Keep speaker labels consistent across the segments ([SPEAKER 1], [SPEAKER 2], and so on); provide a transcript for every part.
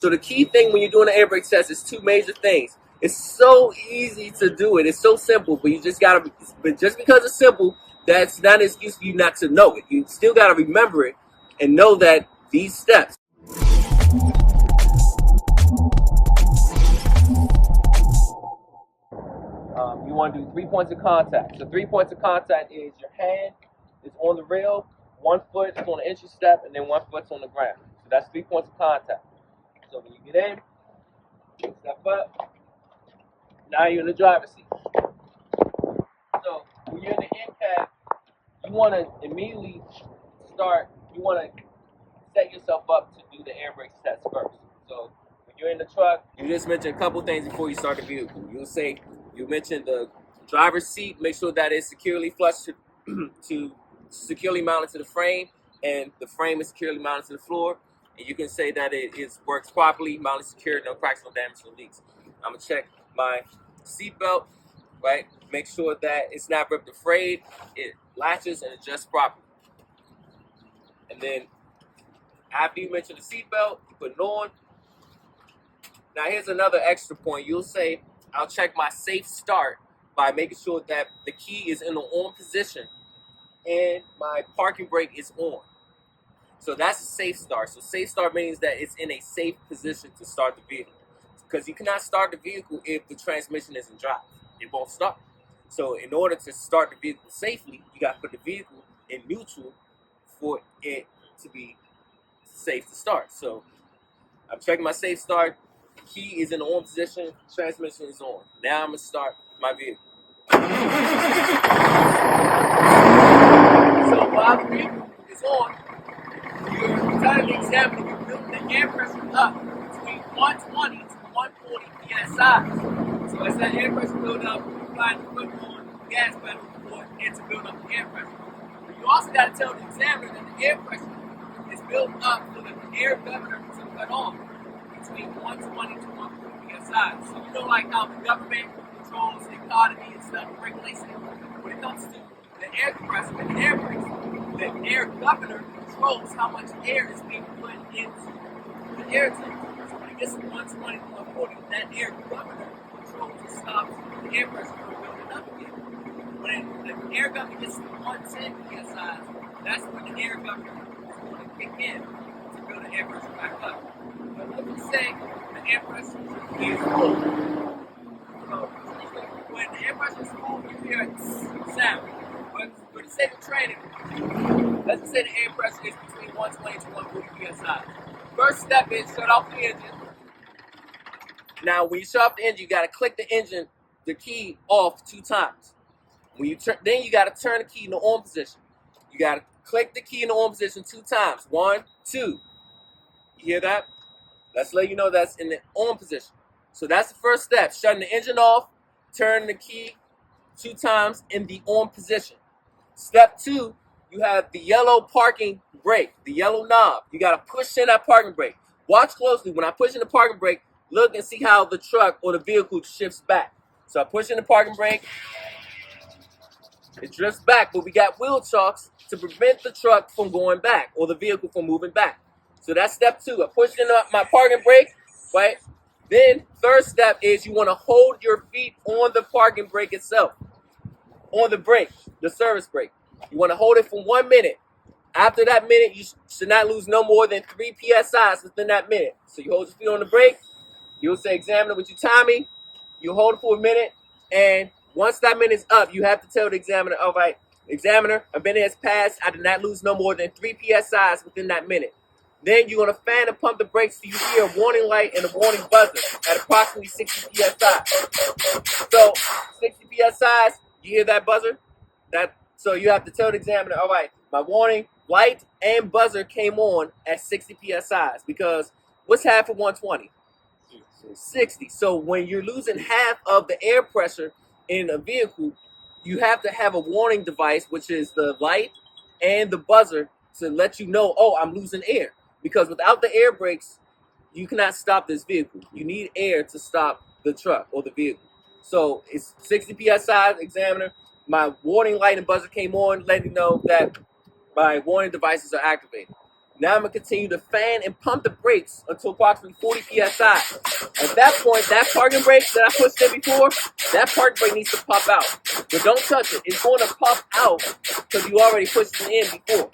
[SPEAKER 1] So the key thing when you're doing an air brake test is two major things. It's so easy to do it. It's so simple, but you just gotta. But just because it's simple, that's not an excuse for you not to know it. You still gotta remember it and know that these steps. You want to do 3 points of contact. So 3 points of contact is your hand is on the rail, 1 foot is on the entry step, and then 1 foot's on the ground. So that's 3 points of contact. So when you get in, step up. Now you're in the driver's seat. So when you're in the end cap, you want to immediately start. You want to set yourself up to do the air brake test first. So when you're in the truck, you just mentioned a couple things before you start the vehicle. You mentioned the driver's seat. Make sure that it's securely flush to securely mounted to the frame, and the frame is securely mounted to the floor. And you can say that it works properly, mounted secure, no cracks, no damage, no leaks. I'm gonna check my seatbelt, right? Make sure that it's not ripped or frayed. It latches and adjusts properly. And then after you mention the seatbelt, you put it on. Now here's another extra point. You'll say, I'll check my safe start by making sure that the key is in the on position and my parking brake is on. So that's a safe start. So safe start means that it's in a safe position to start the vehicle. Because you cannot start the vehicle if the transmission isn't drive. It won't start. So in order to start the vehicle safely, you got to put the vehicle in neutral for it to be safe to start. So I'm checking my safe start. Key is in the on position. Transmission is on. Now I'm going to start my vehicle. So while the vehicle is on, you're telling the examiner you're building the air pressure up between 120 to 140 psi. So as that air pressure builds up, you apply the foot on the gas pedal for it to build up the air pressure. But you also got to tell the examiner that the air pressure is built up so that the air governor to cut off between 120 to 140 psi. So you know, like how the government controls the economy and stuff, regulates it. When it comes to the air compressor and the air brakes, the air governor controls how much air is being put into the air tank. So when it gets to 120 to 140, that air governor controls and stops the air pressure from building up again. When the air governor gets to 110 psi, that's when the air governor is going to kick in to build the air pressure back up. But let's say the air pressure is full. So when the air pressure is full, you hear a sound. But for the sake of training, let's say the air pressure is between 120 to 140 psi. First step is shut off the engine. Now, when you shut off the engine, you got to click the key off 2 times. When you then you got to turn the key in the on position. You got to click the key in the on position 2 times. 1, 2. You hear that? Let's let you know that's in the on position. So that's the first step. Shutting the engine off, turn the key 2 times in the on position. Step 2, you have the yellow parking brake, the yellow knob. You got to push in that parking brake. Watch closely. When I push in the parking brake, look and see how the truck or the vehicle shifts back. So I push in the parking brake. It drifts back, but we got wheel chocks to prevent the truck from going back or the vehicle from moving back. So that's step 2. I pushed in my parking brake, right? Then third step is you want to hold your feet on the parking brake itself, on the brake, the service brake. You want to hold it for 1 minute. After that minute, you should not lose no more than 3 psi within that minute. So you hold your feet on the brake. You'll say, examiner, would you time me? You hold it for a minute, and once that minute is up, you have to tell the examiner, all right, examiner, a minute has passed. I did not lose no more than 3 psi within that minute. Then you're going to fan and pump the brakes so you hear a warning light and a warning buzzer at approximately 60 psi. So 60 psi, you hear that buzzer? So you have to tell the examiner, all right, my warning light and buzzer came on at 60 psi because what's half of 120? 60. So when you're losing half of the air pressure in a vehicle, you have to have a warning device, which is the light and the buzzer, to let you know, oh, I'm losing air. Because without the air brakes, you cannot stop this vehicle. You need air to stop the truck or the vehicle. So it's 60 psi, examiner. My warning light and buzzer came on, letting me know that my warning devices are activated. Now I'm going to continue to fan and pump the brakes until approximately 40 psi. At that point, that parking brake that I pushed in before, that parking brake needs to pop out. But don't touch it. It's going to pop out because you already pushed it in before.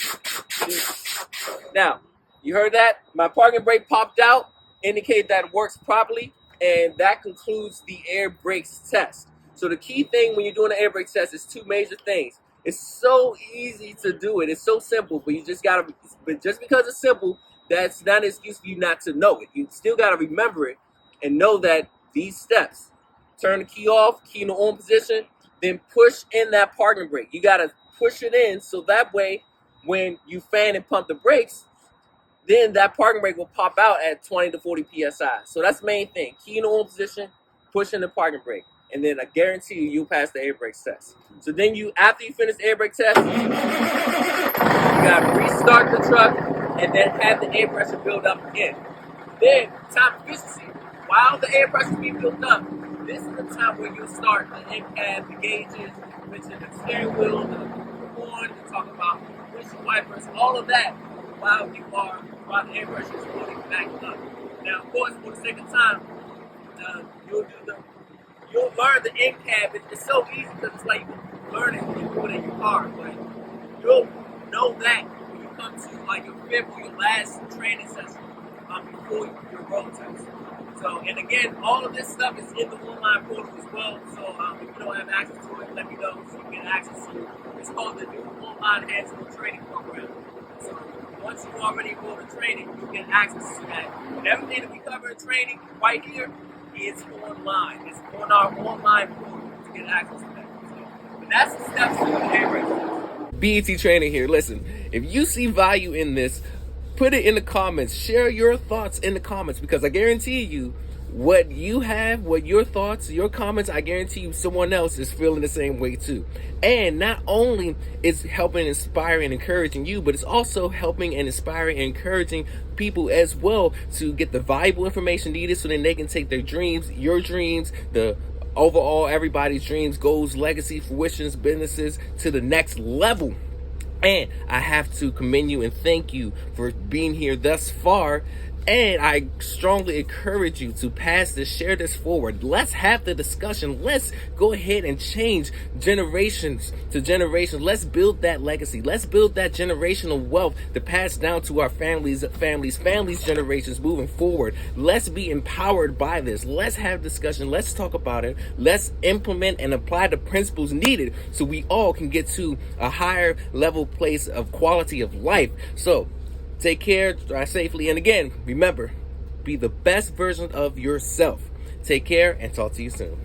[SPEAKER 1] Now, you heard that? My parking brake popped out, indicated that it works properly, and that concludes the air brakes test. So the key thing when you're doing an air brake test is two major things. It's so easy to do it. It's so simple, but you just gotta. But just because it's simple, that's not an excuse for you not to know it. You still gotta remember it and know that these steps: turn the key off, key in the on position, then push in that parking brake. You gotta push it in so that way, when you fan and pump the brakes, then that parking brake will pop out at 20 to 40 psi. So that's the main thing: key in the on position, push in the parking brake. And then I guarantee you, you'll pass the air brake test. So then after you finish the air brake test, you gotta restart the truck and then have the air pressure build up again. Then, time efficiency. While the air pressure is being built up, this is the time where you'll start the end cab, the gauges, mention the steering wheel, the horn, to talk about windshield wipers, all of that while the air pressure is building back up. Now, of course, for the sake of time, you'll learn the end cab. It's so easy because it's like learning when you do it in your car. But you'll know that when you come to like your fifth or your last training session before your road test. So, and again, all of this stuff is in the online portal as well. So if you don't have access to it, let me know so you get access to it. It's called the new online hands-on training program. So once you already go to training, you get access to that. And everything that we cover in training right here, it's online. It's on our online portal to get access to that. So, and that's the steps to the air brake test. BET Training here. Listen, if you see value in this, put it in the comments. Share your thoughts in the comments, because I guarantee you, what you have, what your thoughts, your comments, I guarantee you someone else is feeling the same way too. And not only is helping, inspiring, and encouraging you, but it's also helping and inspiring and encouraging people as well to get the valuable information needed so then they can take their dreams, your dreams, the overall everybody's dreams, goals, legacy, fruitions, businesses to the next level. And I have to commend you and thank you for being here thus far. And I strongly encourage you to pass this, share this forward. Let's have the discussion. Let's go ahead and change generations to generations. Let's build that legacy. Let's build that generational wealth to pass down to our families, generations moving forward. Let's be empowered by this. Let's have discussion. Let's talk about it. Let's implement and apply the principles needed so we all can get to a higher level place of quality of life. So, take care, drive safely, and again, remember, be the best version of yourself. Take care and talk to you soon.